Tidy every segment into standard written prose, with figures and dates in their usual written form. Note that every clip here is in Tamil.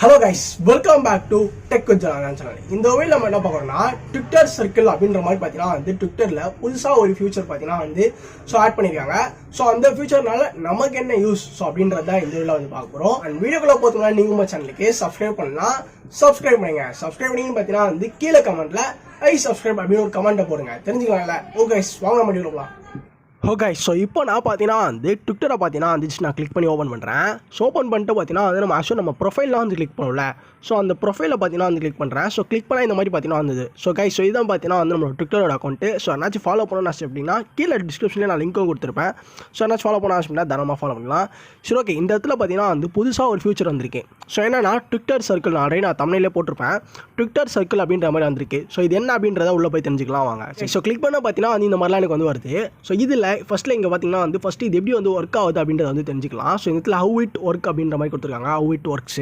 Hello guys, welcome back to Tech with Jana channel. இந்த வீடியோல நம்ம என்ன பார்க்கறோம்னா ட்விட்டர் சர்க்கிள் அப்படின்ற மாதிரி பாத்தீங்கன்னா வந்து ட்விட்டர்ல புதுசா ஒரு ஃபியூச்சர் பாத்தீங்கன்னா வந்து ஆட் பண்ணிருக்காங்க. சோ அந்த ஃபியூச்சர்னால நமக்கு என்ன யூஸ் அப்படின்றத இந்த வீடியோல வந்து பார்க்க போறோம். அண்ட் வீடியோக்குள்ள போறதுக்கு நீங்க நம்ம சேனலுக்கு சப்ஸ்கிரைப் பண்ணலாம். சப்ஸ்கிரைப் பண்ணுங்க. சப்ஸ்கிரைப் பண்ணீங்கன்னு பாத்தீங்கன்னா வந்து கீழ கமெண்ட்ல ஐ சப்ஸ்கிரைப் அப்படின்னு ஒரு கமெண்ட் போடுங்க. தெரிஞ்சுக்கலாம்ல. ஓகே गाइस, வாங்க நம்ம வீடியோக்குள்ள போலாம். ஓகே ஸோ இப்போ நான் பார்த்தீங்கன்னா வந்து ட்விட்டரை பார்த்தீங்கன்னா வந்துச்சு நான் கிளிக் பண்ணி ஓப்பன் பண்ணுறேன். ஸோ ஓப்பன் பண்ணிட்டு பார்த்தீங்கன்னா வந்து நம்ம ஆக்சுவலாக நம்ம ப்ரொஃபைலில் வந்து கிளிக் பண்ணல. ஸோ அந்த ப்ரொஃபைலில் பார்த்தீங்கன்னா வந்து கிளிக் பண்ணுறேன். ஸோ கிளிக் பண்ணால் இந்த மாதிரி பார்த்தீங்கன்னா வந்தது. ஸோ கைஸ் ஸோ இதான் பார்த்தீங்கன்னா வந்து நம்ம ட்விட்டரோட அக்கௌண்ட்டு. ஸோ என்னாச்சும் ஃபாலோ பண்ணணும் ஆச்சு அப்படின்னா கீழே டிஸ்கிரிப்ஷனில் நான் லிங்க்கும் கொடுத்துருப்பேன். ஸோ என்னாச்சும் ஃபாலோ பண்ண ஆச்சு அப்படின்னா தாராளமாக ஃபாலோ பண்ணலாம். சரி ஓகே, இந்த இடத்துல பார்த்தீங்கன்னா வந்து புதுசாக ஒரு ஃபியூச்சர் வந்திருக்கு. ஸோ என்னன்னா ட்விட்டர் சர்க்கிள் நான் ஆல்ரெடி நான் தமிழிலே போட்டிருப்பேன். ட்விட்டர் சர்க்கிள் அப்படின்ற மாதிரி வந்திருக்கு. ஸோ இது என்ன அப்படின்றத உள்ளே போய் தெரிஞ்சுக்கலாம் வாங்க. ஸோ கிளிக் பண்ண பார்த்தீங்கன்னா வந்து இந்த மாதிரிலாம் எனக்கு வந்து வருது. ஸோ இதில் ஃபஸ்ட்டில் இங்கே பார்த்தீங்கன்னா வந்து ஃபஸ்ட்டு இது எப்படி வந்து ஒர்க் ஆகுது அப்படின்றத வந்து தெரிஞ்சுக்கலாம். ஸோ இந்த இடத்துல ஹவு இட் ஒர்க் அப்படின்ற மாதிரி கொடுத்துருக்காங்க. How it works.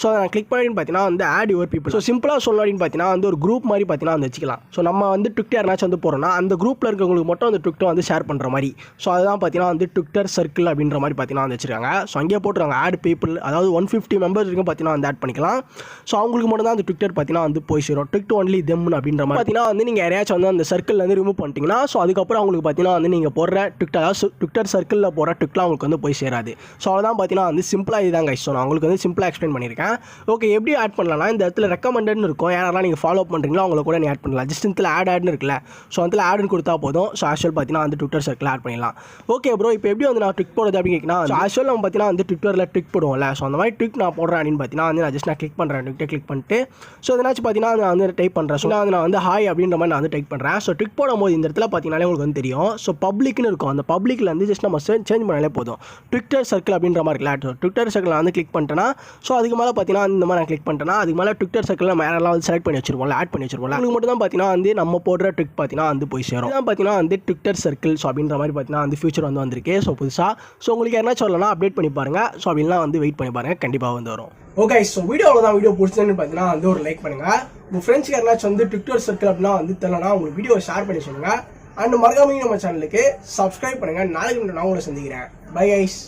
ஸோ அதை நான் கிளிக் பண்ணின்னு பார்த்தீங்கன்னா வந்து ஆட் யுவர் பீப்புள். ஸோ சிம்பிளாக சொல்லணும் அப்படின்னு பார்த்தீங்கன்னா வந்து ஒரு குரூப் மாதிரி பார்த்தீங்கன்னா வந்து வச்சுக்கலாம். ஸோ நம்ம வந்து ட்விட்டர் யாராச்சும் வந்து போகிறோம்னா அந்த குரூப்பில் இருக்கவங்களுக்கு மட்டும் அந்த ட்விட்டர் வந்து ஷேர் பண்ணுற மாதிரி. ஸோ அதுதான் பார்த்தீங்கன்னா வந்து ட்விட்டர் சர்க்கிள் அப்படின்ற மாதிரி பார்த்தீங்கன்னா வந்து வச்சிருக்காங்க. ஸோ அங்கேயே போட்டுருக்காங்க ஆட் பீப்புள், அதாவது 150 மெம்பர்ஸ் இருக்கும் பார்த்தீங்கன்னா வந்து ஆட் பண்ணிக்கலாம். ஸோ அவங்களுக்கு மட்டும் தான் அந்த ட்விட்டர் பார்த்தீங்கன்னா வந்து போய் சேரும். ட்விட் ஒன்லி தெம் அப்படின்ற மாதிரி பார்த்தீங்கன்னா வந்து நீங்கள் யாரையாச்சும் வந்து அந்த சர்க்கிள் வந்து ரிமூவ் பண்ணிட்டீங்கன்னா ஸோ அதுக்கப்புறம் அவங்களுக்கு பார்த்தீங்கன்னா வந்து நீங்கள் போடுற ட்விட்டர், அதாவது ட்விட்டர் சர்க்கிளில் போகிற ட்விட்லாம் அவங்களுக்கு வந்து போய் சேராது. ஸோ அதான் பார்த்தீங்கன்னா வந்து சிம்பிளாக இதுதான் கைஸ். ஸோ நான் உங்களுக்கு வந்து சிம்பிளாக எக்ஸ்பிளைன் பண்ணியிருக்கேன். ஓகே, எப்படி ஆட் பண்ணலாம்னா இந்த இடத்துல ரெக்கமெண்டட்னு இருக்கும். யாரெல்லாம் நீங்கள் ஃபாலோ பண்ணுறீங்களோ அவங்கள கூட நீ ஆட் பண்ணலாம். ஜஸ்ட் இந்த ஆட்னு இருக்குல்ல, ஸோ அதில் ஆட்னு கொடுத்தா போதும். ஸோ ஆக்சுவல் பார்த்தீங்கன்னா வந்து ட்விட்டர் சர்க்கிள் ஆட் பண்ணிடலாம். ஓகே ப்ரோ, இப்போ எப்படி வந்து நான் ட்விட் போடுறது அப்படின்னு கேட்குனா ஆக்சுவல் நம்ம பார்த்தீங்கன்னா வந்து ட்விட்டரில் ட்விட் போடுவோம்ல. ஸோ அந்த மாதிரி ட்விட் நான் போடுறேன் அப்படின்னு பார்த்தீங்கன்னா வந்து நான் கிளிக் பண்ணுறேன். ட்விட்டர் கிளிக் பண்ணிட்டு ஸோ எதனாச்சும் பார்த்தீங்கன்னா நான் வந்து டைப் பண்ணுறேன். ஸோ நான் வந்து ஹாய் அப்படின்ற மாதிரி நான் வந்து டைப் பண்ணுறேன். ஸோ ட்விட் போடும்போது இந்த இடத்துல பார்த்தீங்கன்னாலே உங்களுக்கு வந்து தெரியும். ஸோ பப்ளிக்னு இருக்கும். அந்த பப்ளிக்கில் வந்து ஜஸ்ட் நம்ம சேஞ்ச் பண்ணாலே போதும். ட்விட்டர் சர்க்கிள் அப்படின்ற மாதிரி இருக்குல்ல, ட்விட்டர் சர்க்கிள் வந்து கிளிக் பண்ணிட்டேன்னா ஸோ அதுக்கு மேலே பார்த்தீங்கன்னா இந்த மாதிரி நான் கிளிக் பண்ணிட்டேன்னா அதுக்கு மேலே ட்விட்டர் சர்க்கிள் நம்ம யாரெல்லாம் வந்து செலக்ட் பண்ணி வச்சிருப்போம்ல, ஆட் பண்ணி வச்சிருப்போம்ல, உங்களுக்கு மட்டும் தான் பார்த்தீங்கன்னா வந்து நம்ம போடுற ட்விட் பார்த்தீங்கன்னா வந்து போய் சேரும். இதான் பார்த்தீங்கன்னா வந்து ட்விட்டர் சர்க்கிள் ஸோ அப்படின்ற மாதிரி பார்த்தீங்கன்னா வந்து ஃபியூச்சர் வந்து வந்திருக்கு. ஸோ புதுசாக ஸோ உங்களுக்கு என்ன சொல்லலாம் அப்டேட் பண்ணி பாருங்க. ஸோ அப்படின்லாம் வந்து வெயிட் பண்ணி பாருங்க, கண்டிப்பாக வந்து வரும். ஓகே, ஸோ வீடியோவில் வீடியோ பிடிச்சதுன்னு பார்த்தீங்கன்னா வந்து ஒரு லைக் பண்ணுங்க. உங்கள் ஃப்ரெண்ட்ஸ்க்கு யாராச்சும் வந்து ட்விட்டர் சர்க்கிள் அப்படின்னா வந்து தெரியலனா உங்களுக்கு வீடியோ ஷேர் பண்ணி சொல்லுங்க. அண்ட் மறக்காம நம்ம சேனலுக்கு சப்ஸ்கிரைப் பண்ணுங்க. நாளைக்கு நான் உங்களை சந்திக்கிறேன். Bye guys.